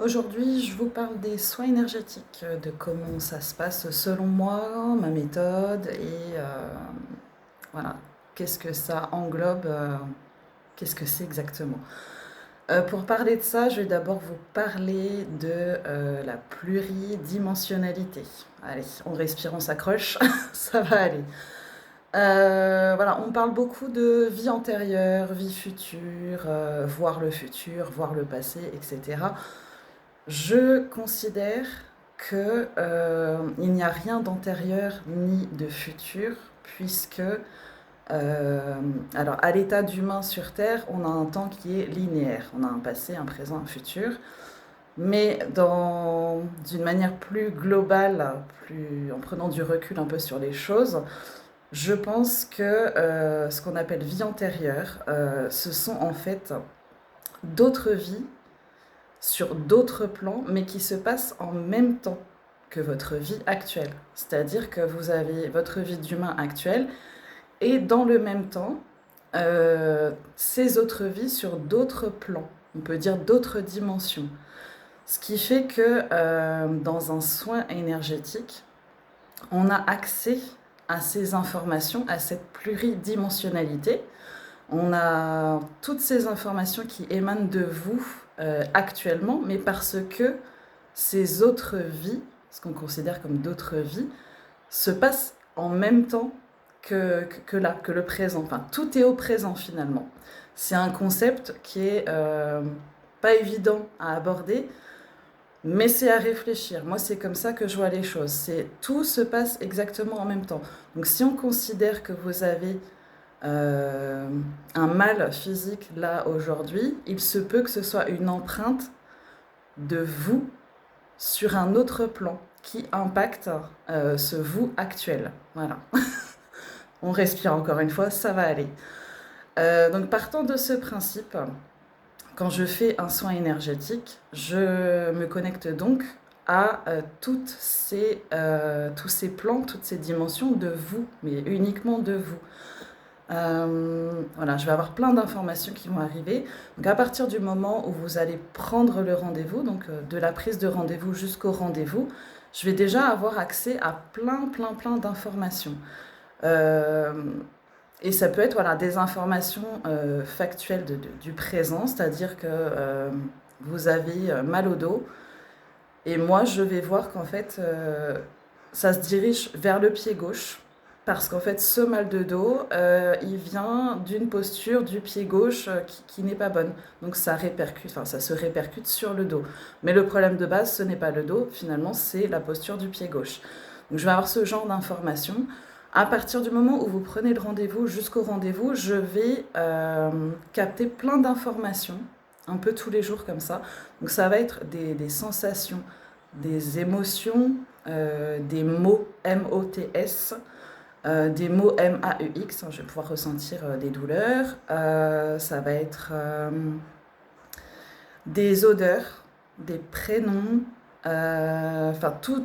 Aujourd'hui, je vous parle des soins énergétiques, de comment ça se passe selon moi, ma méthode et voilà, qu'est-ce que ça englobe, qu'est-ce que c'est exactement. Pour parler de ça, je vais d'abord vous parler de la pluridimensionnalité. Allez, on respire, on s'accroche, ça va aller. Voilà, on parle beaucoup de vie antérieure, vie future, voir le futur, voir le passé, etc. Je considère que, il n'y a rien d'antérieur ni de futur puisque, alors à l'état d'humain sur terre, on a un temps qui est linéaire. On a un passé, un présent, un futur. Mais d'une manière plus globale, en prenant du recul un peu sur les choses, je pense que, ce qu'on appelle vie antérieure, ce sont en fait d'autres vies sur d'autres plans, mais qui se passent en même temps que votre vie actuelle. C'est-à-dire que vous avez votre vie d'humain actuelle et dans le même temps, ces autres vies sur d'autres plans, on peut dire d'autres dimensions. Ce qui fait que dans un soin énergétique, on a accès à ces informations, à cette pluridimensionnalité. On a toutes ces informations qui émanent de vous actuellement, mais parce que ces autres vies, ce qu'on considère comme d'autres vies, se passent en même temps que le présent. Enfin, tout est au présent finalement. C'est un concept qui est pas évident à aborder, mais c'est à réfléchir. Moi, c'est comme ça que je vois les choses. Tout se passe exactement en même temps. Donc, si on considère que vous avez euh, un mal physique là aujourd'hui, il se peut que ce soit une empreinte de vous sur un autre plan qui impacte ce vous actuel. Voilà. On respire encore une fois, ça va aller. Donc partant de ce principe, quand je fais un soin énergétique, je me connecte donc à tous ces plans, toutes ces dimensions de vous, mais uniquement de vous. Voilà, je vais avoir plein d'informations qui vont arriver. Donc à partir du moment où vous allez prendre le rendez-vous, donc de la prise de rendez-vous jusqu'au rendez-vous, je vais déjà avoir accès à plein d'informations. Euh, et ça peut être voilà, des informations factuelles du présent, c'est-à-dire que vous avez mal au dos, et moi je vais voir qu'en fait ça se dirige vers le pied gauche. Parce qu'en fait, ce mal de dos, il vient d'une posture du pied gauche qui n'est pas bonne. Donc ça répercute, enfin ça se répercute sur le dos. Mais le problème de base, ce n'est pas le dos, finalement, c'est la posture du pied gauche. Donc je vais avoir ce genre d'informations. À partir du moment où vous prenez le rendez-vous jusqu'au rendez-vous, je vais capter plein d'informations, un peu tous les jours comme ça. Donc ça va être des sensations, des émotions, des mots M-O-T-S, des mots M-A-U-X, je vais pouvoir ressentir des douleurs. Ça va être des odeurs, des prénoms, enfin tout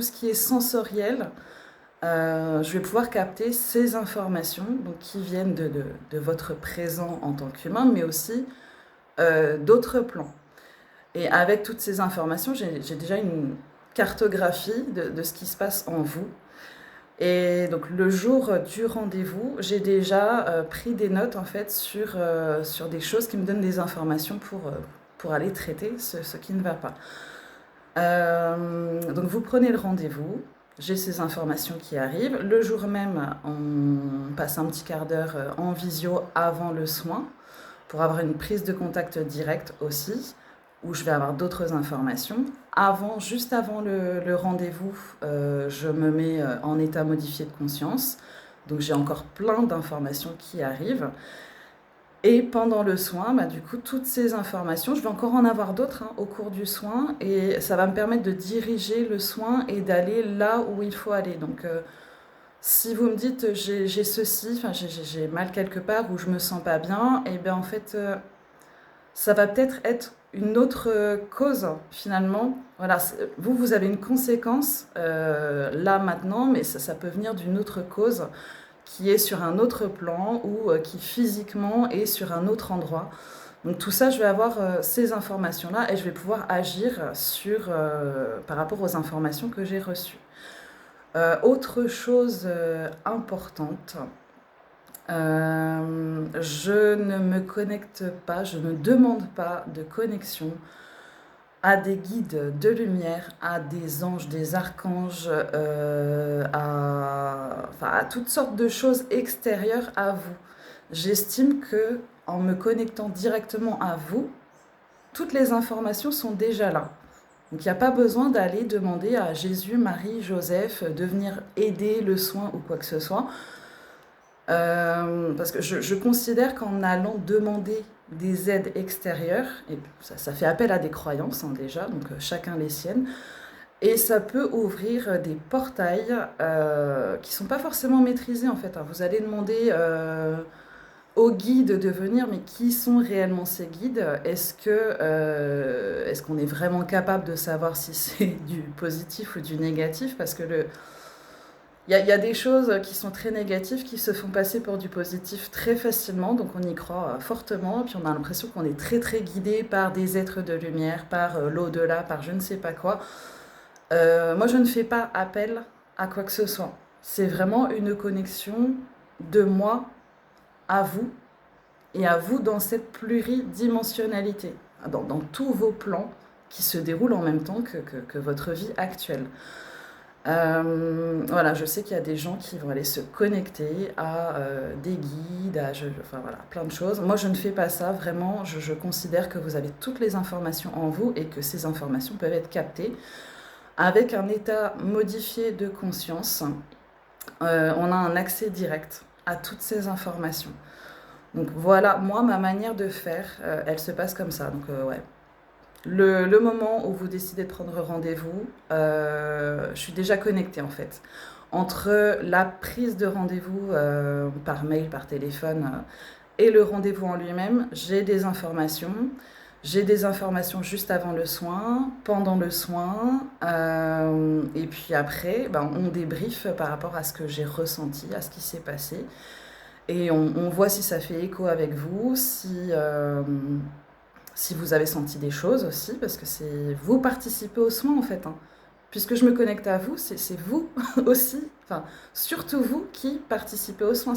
ce qui est sensoriel. Je vais pouvoir capter ces informations donc, qui viennent de votre présent en tant qu'humain, mais aussi d'autres plans. Et avec toutes ces informations, j'ai déjà une cartographie de ce qui se passe en vous. Et donc le jour du rendez-vous, j'ai déjà pris des notes en fait sur des choses qui me donnent des informations pour aller traiter ce qui ne va pas. Donc vous prenez le rendez-vous, j'ai ces informations qui arrivent. Le jour même, on passe un petit quart d'heure en visio avant le soin pour avoir une prise de contact directe aussi, où je vais avoir d'autres informations. Juste avant le rendez-vous, je me mets en état modifié de conscience. Donc j'ai encore plein d'informations qui arrivent. Et pendant le soin, bah, du coup, toutes ces informations, je vais encore en avoir d'autres au cours du soin, et ça va me permettre de diriger le soin et d'aller là où il faut aller. Donc, si vous me dites j'ai ceci, enfin j'ai mal quelque part ou je me sens pas bien, et bien en fait, ça va peut-être être une autre cause finalement. Voilà, vous avez une conséquence là maintenant, mais ça peut venir d'une autre cause qui est sur un autre plan ou qui physiquement est sur un autre endroit. Donc tout ça, je vais avoir ces informations-là et je vais pouvoir agir par rapport aux informations que j'ai reçues. Autre chose importante, je ne me connecte pas, je ne demande pas de connexion à des guides de lumière, à des anges, des archanges, enfin, à toutes sortes de choses extérieures à vous. J'estime que en me connectant directement à vous, toutes les informations sont déjà là. Donc il n'y a pas besoin d'aller demander à Jésus, Marie, Joseph de venir aider le soin ou quoi que ce soit. Parce que je considère qu'en allant demander des aides extérieures, et ça fait appel à des croyances déjà, donc chacun les siennes, et ça peut ouvrir des portails qui ne sont pas forcément maîtrisés en fait. Vous allez demander aux guides de venir, mais qui sont réellement ces guides? Est-ce qu'on est vraiment capable de savoir si c'est du positif ou du négatif? Parce que il y a des choses qui sont très négatives qui se font passer pour du positif très facilement, donc on y croit fortement, et puis on a l'impression qu'on est très très guidé par des êtres de lumière, par l'au-delà, par je ne sais pas quoi. Moi je ne fais pas appel à quoi que ce soit. C'est vraiment une connexion de moi à vous, et à vous dans cette pluridimensionnalité, dans tous vos plans qui se déroulent en même temps que votre vie actuelle. Voilà, je sais qu'il y a des gens qui vont aller se connecter à des guides, enfin voilà, plein de choses. Moi, je ne fais pas ça, vraiment, je considère que vous avez toutes les informations en vous et que ces informations peuvent être captées avec un état modifié de conscience. On a un accès direct à toutes ces informations. Donc voilà, moi, ma manière de faire, elle se passe comme ça. Donc ouais, le moment où vous décidez de prendre rendez-vous, je suis déjà connectée en fait. Entre la prise de rendez-vous par mail, par téléphone, et le rendez-vous en lui-même, j'ai des informations. J'ai des informations juste avant le soin, pendant le soin, et puis après, ben, on débriefe par rapport à ce que j'ai ressenti, à ce qui s'est passé. Et on voit si ça fait écho avec vous, si vous avez senti des choses aussi, parce que c'est vous participez aux soins en fait, hein. Puisque je me connecte à vous, c'est vous aussi, enfin surtout vous qui participez aux soins.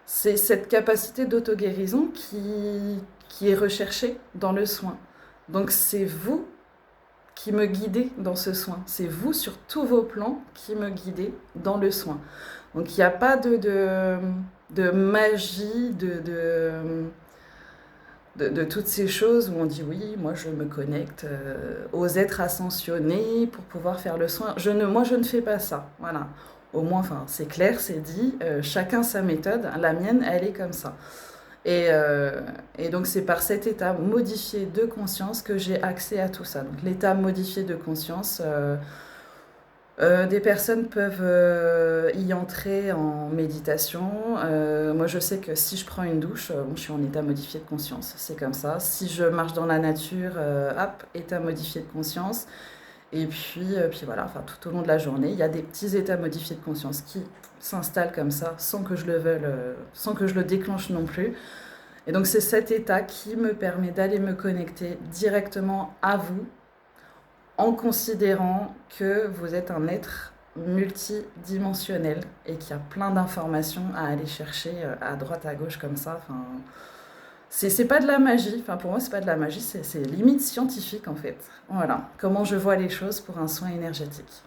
C'est cette capacité d'auto-guérison qui est recherchée dans le soin. Donc c'est vous qui me guidez dans ce soin. C'est vous sur tous vos plans qui me guidez dans le soin. Donc il n'y a pas de magie, de toutes ces choses où on dit oui, moi je me connecte aux êtres ascensionnés pour pouvoir faire le soin. Moi je ne fais pas ça. Voilà. Au moins, enfin, c'est clair, c'est dit. Chacun sa méthode. La mienne, elle est comme ça. Et, euh, et donc c'est par cet état modifié de conscience que j'ai accès à tout ça. Donc l'état modifié de conscience. Des personnes peuvent y entrer en méditation. Moi, je sais que si je prends une douche, bon, je suis en état modifié de conscience. C'est comme ça. Si je marche dans la nature, hop, état modifié de conscience. Et puis voilà, enfin, tout au long de la journée, il y a des petits états modifiés de conscience qui s'installent comme ça, sans que je le veuille, sans que je le déclenche non plus. Et donc, c'est cet état qui me permet d'aller me connecter directement à vous en considérant que vous êtes un être multidimensionnel et qu'il y a plein d'informations à aller chercher à droite, à gauche comme ça. Enfin, c'est pas de la magie. Enfin, pour moi, c'est pas de la magie, c'est limite scientifique en fait. Voilà, comment je vois les choses pour un soin énergétique.